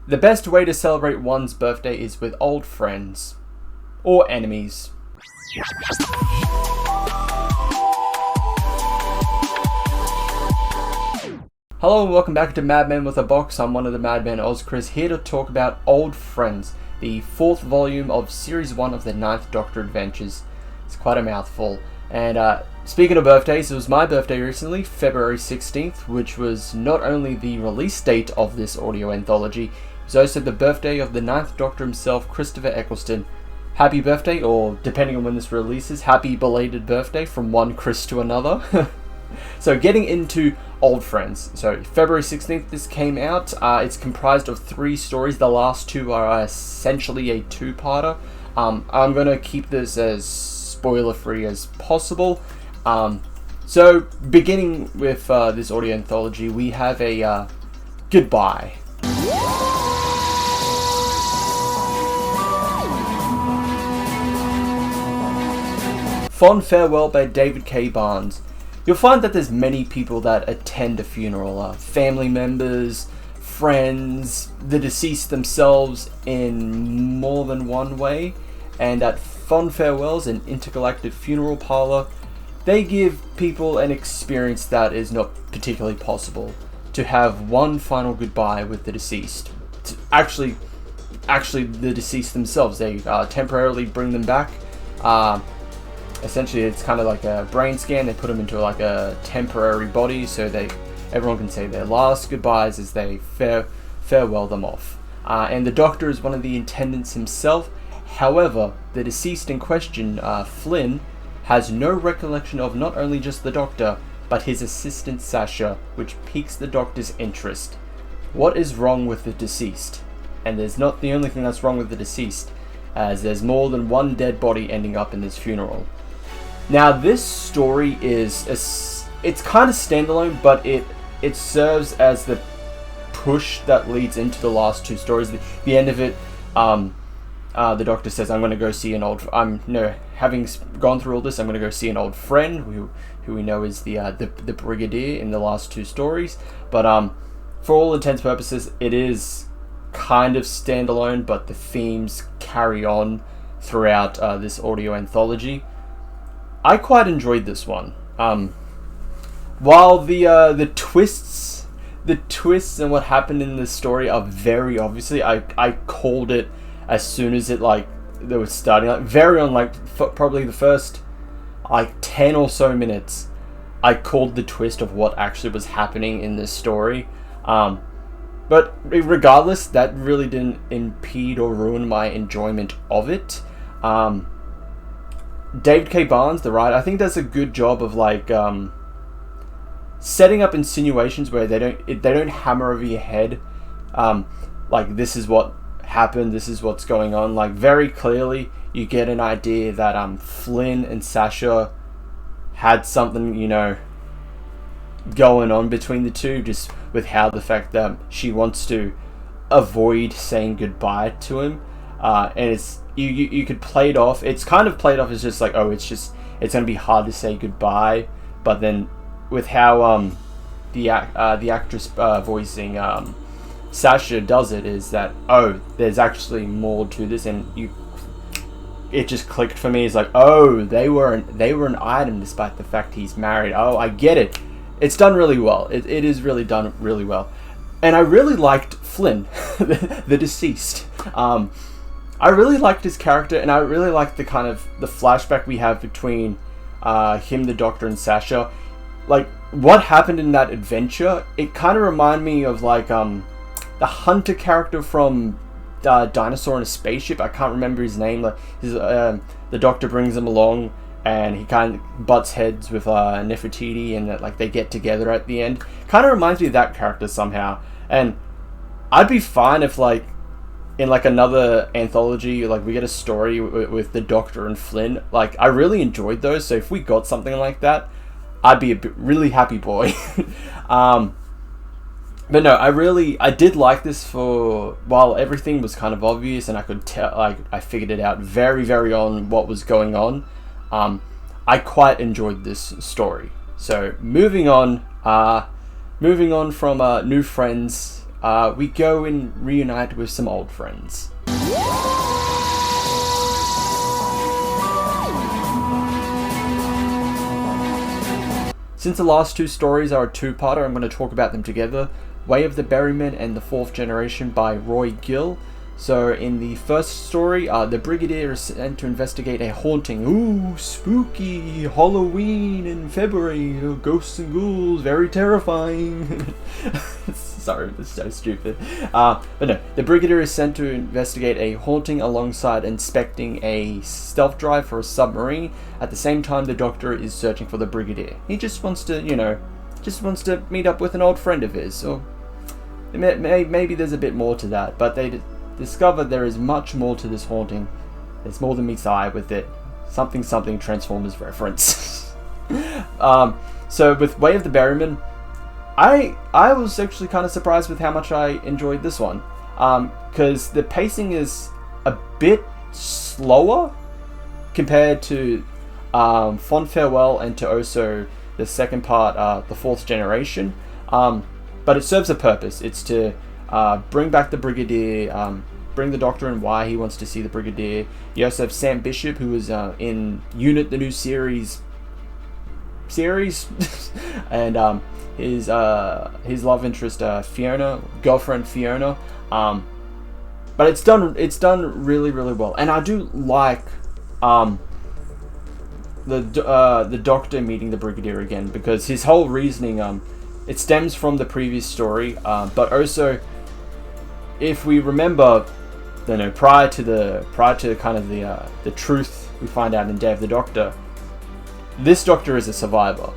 The best way to celebrate one's birthday is with old friends. Or enemies. Hello and welcome back to Madmen with a Box. I'm one of the Madmen, Chris, here to talk about Old Friends, the 4th volume of Series 1 of the 9th Doctor Adventures. It's quite a mouthful. And speaking of birthdays, it was my birthday recently, February 16th, which was not only the release date of this audio anthology, it was also the birthday of the 9th Doctor himself, Christopher Eccleston. Happy birthday, or depending on when this releases, happy belated birthday from one Chris to another. So getting into Old Friends. So February 16th this came out. It's comprised of 3 stories. The last 2 are essentially a 2-parter. I'm going to keep this as spoiler free as possible. So beginning with this audio anthology, we have a goodbye. Fond Farewell by David K. Barnes. You'll find that there's many people that attend a funeral, family members, friends, the deceased themselves in more than one way, and at Fond Farewells, an intergalactic funeral parlor, they give people an experience that is not particularly possible, to have one final goodbye with the deceased. Actually the deceased themselves, they temporarily bring them back. Essentially, it's kind of like a brain scan. They put them into like a temporary body so everyone can say their last goodbyes as they farewell them off. And the Doctor is one of the attendants himself. However, the deceased in question, Flynn, has no recollection of not only just the Doctor, but his assistant Sasha, which piques the Doctor's interest. What is wrong with the deceased? And there's not the only thing that's wrong with the deceased, as there's more than one dead body ending up in this funeral. Now, this story it's kind of standalone, but it serves as the push that leads into the last 2 stories. The end of it, the Doctor says, "I'm going to go see an old." Having gone through all this, I'm going to go see an old friend who we know is the Brigadier in the last 2 stories. But for all intents and purposes, it is kind of standalone, but the themes carry on throughout this audio anthology. I quite enjoyed this one. While the twists and what happened in this story are very obviously, I called it as soon as it they were starting, very on probably the first 10 or so minutes. I called the twist of what actually was happening in this story. But regardless, that really didn't impede or ruin my enjoyment of it. David K. Barnes, the writer, I think does a good job of setting up insinuations where they don't hammer over your head. This is what happened, this is what's going on. Very clearly, you get an idea that Flynn and Sasha had something, going on between the two, just with how the fact that she wants to avoid saying goodbye to him, and it's you could play it off. It's kind of played off as just it's going to be hard to say goodbye, but then with how the actress voicing Sasha does it is that there's actually more to this, and it just clicked for me. It's they were an item despite the fact he's married. I get it. It's done really well. It is really done really well. And I really liked Flynn, the deceased. I really liked his character, and I really liked the kind of the flashback we have between him, the Doctor, and Sasha. What happened in that adventure, it kind of reminded me of the Hunter character from Dinosaur in a Spaceship. I can't remember his name. The Doctor brings him along, and he kind of butts heads with Nefertiti, and they get together at the end. Kind of reminds me of that character somehow. And I'd be fine if in another anthology, we get a story with the Doctor and Flynn. I really enjoyed those, so if we got something like that, I'd be a really happy boy. But no, I did like this while everything was kind of obvious and I could tell, I figured it out very, very on what was going on. I quite enjoyed this story. So moving on from New Friends, we go and reunite with some old friends. Since the last two stories are a two-parter, I'm going to talk about them together. Way of the Berryman and the Fourth Generation by Roy Gill. So in the first story, the Brigadier is sent to investigate a haunting. Ooh, spooky Halloween in February. Oh, ghosts and ghouls, very terrifying. Sorry, that's so stupid. But no, the Brigadier is sent to investigate a haunting alongside inspecting a stealth drive for a submarine. At the same time, the Doctor is searching for the Brigadier. He just wants to, meet up with an old friend of his. Or maybe there's a bit more to that, but they discover there is much more to this haunting. There's more than meets the eye with it. Something Transformers reference. So with Way of the Berryman, I was actually kind of surprised with how much I enjoyed this one, because the pacing is a bit slower compared to Fond Farewell and to also the second part, the Fourth Generation, but it serves a purpose. It's to bring back the Brigadier, bring the Doctor and why he wants to see the Brigadier. You also have Sam Bishop, who was in Unit, the new series, and his love interest, girlfriend Fiona. But it's done really, really well, and I do like the Doctor meeting the Brigadier again, because his whole reasoning it stems from the previous story, but also, if we remember, prior to kind of the truth we find out in Day of the Doctor, this Doctor is a survivor.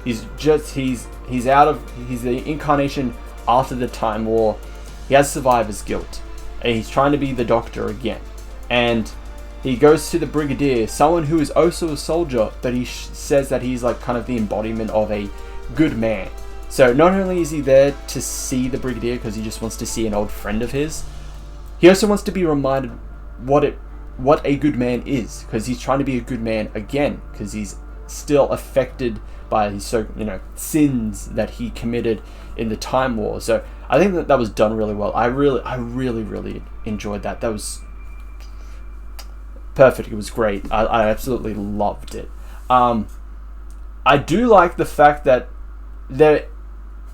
He's the incarnation after the Time War. He has survivor's guilt, and he's trying to be the Doctor again. And he goes to the Brigadier, someone who is also a soldier, but he says that he's like kind of the embodiment of a good man. So not only is he there to see the Brigadier because he just wants to see an old friend of his, he also wants to be reminded what a good man is, because he's trying to be a good man again, because he's still affected by his sins that he committed in the Time War. So I think that was done really well. I really enjoyed that. That was perfect. It was great. I absolutely loved it. I do like the fact that there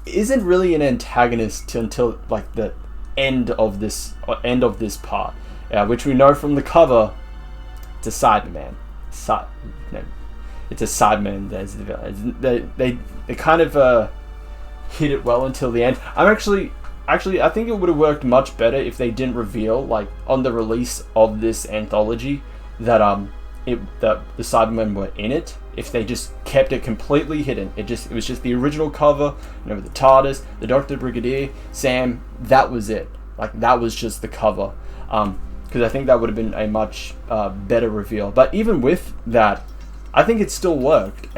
isn't really an antagonist until like the end of this part, which we know from the cover. It's a Cyberman. It's a Cyberman. They kind of hit it well until the end. Actually, I think it would have worked much better if they didn't reveal, like, on the release of this anthology, that the Cybermen were in it. If they just kept it completely hidden, it was just the original cover, the TARDIS, the Doctor, Brigadier, Sam. That was it. Like, that was just the cover. Because I think that would have been a much better reveal. But even with that, I think it still worked.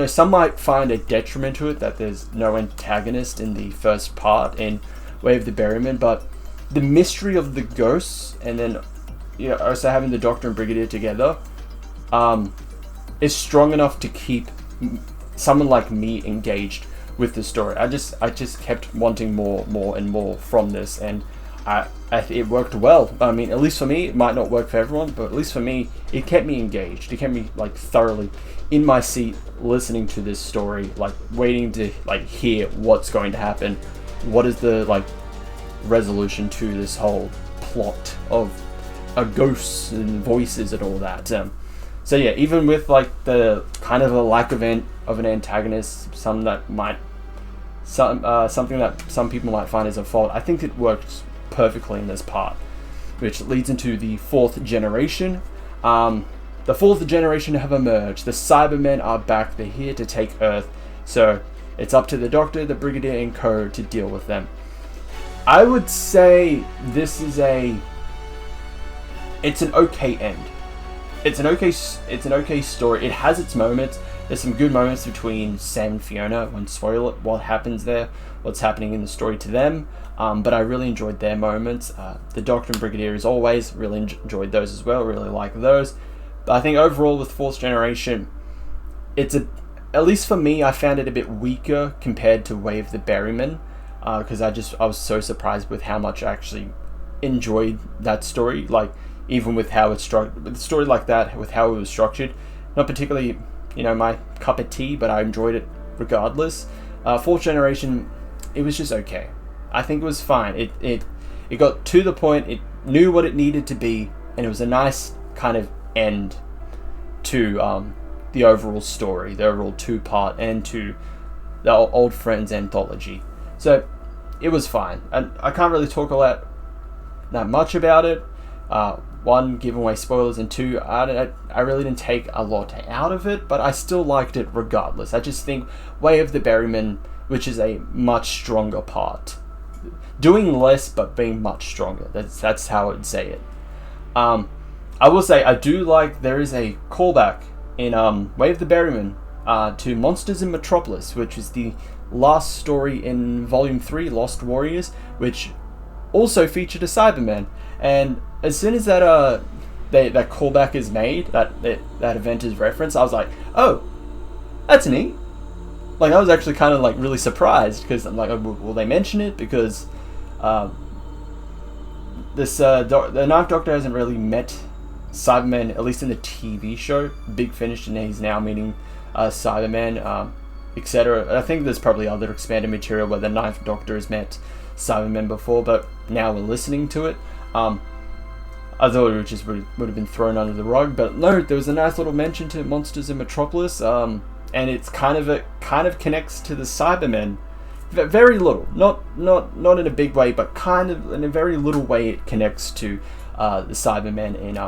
Some might find a detriment to it that there's no antagonist in the first part in Way of the Berryman, but the mystery of the ghosts, and then also having the Doctor and Brigadier together, is strong enough to keep someone like me engaged with the story. I just kept wanting more and more from this, and it worked well. I mean, at least for me, it might not work for everyone, but at least for me, it kept me engaged. It kept me like thoroughly in my seat, listening to this story, like waiting to like hear what's going to happen. What is the like resolution to this whole plot of ghosts and voices and all that? So yeah, even with like the kind of a lack of an antagonist, something that some people might find as a fault, I think it works perfectly in this part, which leads into the Fourth Generation. The Fourth Generation have emerged. The Cybermen are back. They're here to take Earth. So it's up to the Doctor, the Brigadier, and co to deal with them. I would say this is it's an okay end. It's an okay story. It has its moments. There's some good moments between Sam and Fiona. I won't spoil it, what happens there, what's happening in the story to them. But I really enjoyed their moments. The Doctor and Brigadier, as always, really enjoyed those as well. Really like those. But I think overall with Fourth Generation, at least for me, I found it a bit weaker compared to Way of the Berryman. because I was so surprised with how much I actually enjoyed that story. Like, even with how it's structured, with a story like that, with how it was structured, not particularly, my cup of tea, but I enjoyed it regardless. Fourth Generation, it was just okay. I think it was fine. It got to the point. It knew what it needed to be, and it was a nice kind of end to the overall story, the overall two-part, and to the Old Friends anthology. So it was fine, and I can't really talk that much about it. One, giving away spoilers, and two, I really didn't take a lot out of it, but I still liked it regardless. I just think Way of the Berryman, which is a much stronger part, doing less but being much stronger. That's how I would say it. I will say I do like there is a callback in Way of the Berryman to Monsters in Metropolis, which is the last story in Volume 3, Lost Warriors, which also featured a Cyberman. And as soon as that callback is made, that event is referenced, I was like, oh, that's neat. Like, I was actually kind of like really surprised, because I'm like, oh, will they mention it? Because the Ninth Doctor hasn't really met Cyberman, at least in the TV show. Big Finish, and he's now meeting Cyberman, etc. I think there's probably other expanded material where the Ninth Doctor has met Cybermen before, but now we're listening to it. I thought it just would have been thrown under the rug, but no, there was a nice little mention to Monsters in Metropolis, and it's kind of connects to the Cybermen. Very little, not in a big way, but kind of in a very little way it connects to the Cybermen in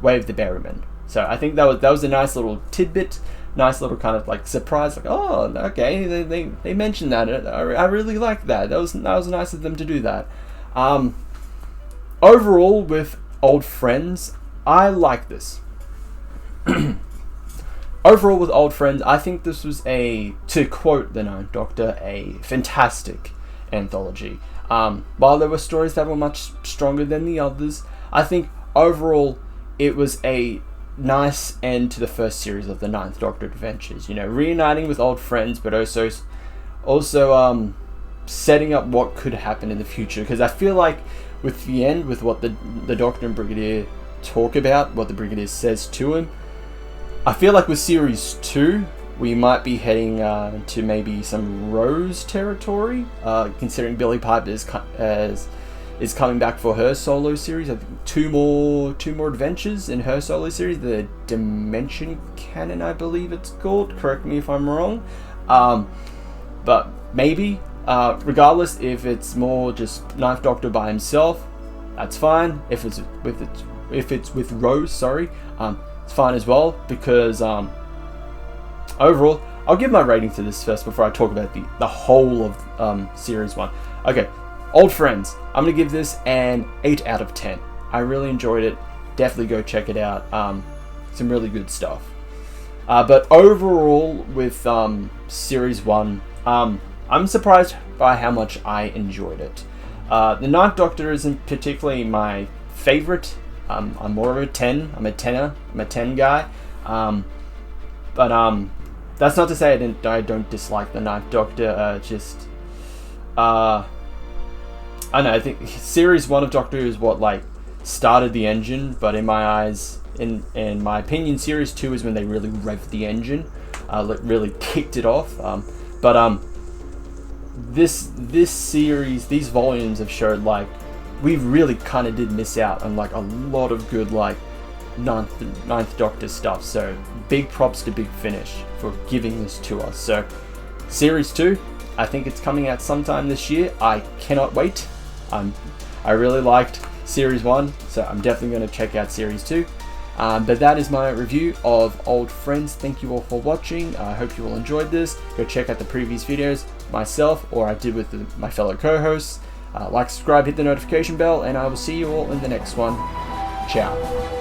Way of the Berryman. So I think that was a nice little tidbit, nice little kind of like surprise, like, oh, okay, they mentioned that. I really like that. That was nice of them to do that. Overall, with Old Friends, I like this. Overall, with Old Friends, I think this was to quote the Ninth Doctor, a fantastic anthology. While there were stories that were much stronger than the others, I think overall it was a nice end to the first series of the Ninth Doctor adventures. Reuniting with old friends, but also setting up what could happen in the future. Because I feel like with the end, with what the Doctor and Brigadier talk about, what the Brigadier says to him, I feel like with Series 2, we might be heading to maybe some Rose territory, considering Billie Piper is coming back for her solo series. I think two more adventures in her solo series, the Dimension Canon, I believe it's called. Correct me if I'm wrong. But maybe. Regardless, if it's more just Ninth Doctor by himself, that's fine. If it's with Rose, it's fine as well, because overall, I'll give my rating to this first before I talk about the whole of Series 1. Okay, Old Friends. I'm going to give this an 8 out of 10. I really enjoyed it. Definitely go check it out. Some really good stuff. But overall, with Series 1, I'm surprised by how much I enjoyed it. The Ninth Doctor isn't particularly my favorite. I'm more of a 10. I'm a 10er. I'm a 10 guy. But that's not to say I don't dislike the Ninth Doctor. I don't know. I think Series 1 of Doctor Who is what started the engine. But in my eyes, in my opinion, Series 2 is when they really revved the engine, really kicked it off. This series, these volumes have showed we really kind of did miss out on a lot of good Ninth Doctor stuff. So big props to Big Finish for giving this to us. So Series 2, I think it's coming out sometime this year. I cannot wait. I really liked Series 1, so I'm definitely going to check out Series 2. But that is my review of Old Friends. Thank you all for watching. I hope you all enjoyed this. Go check out the previous videos myself, or I did with my fellow co-hosts. Like, subscribe, hit the notification bell, and I will see you all in the next one. Ciao.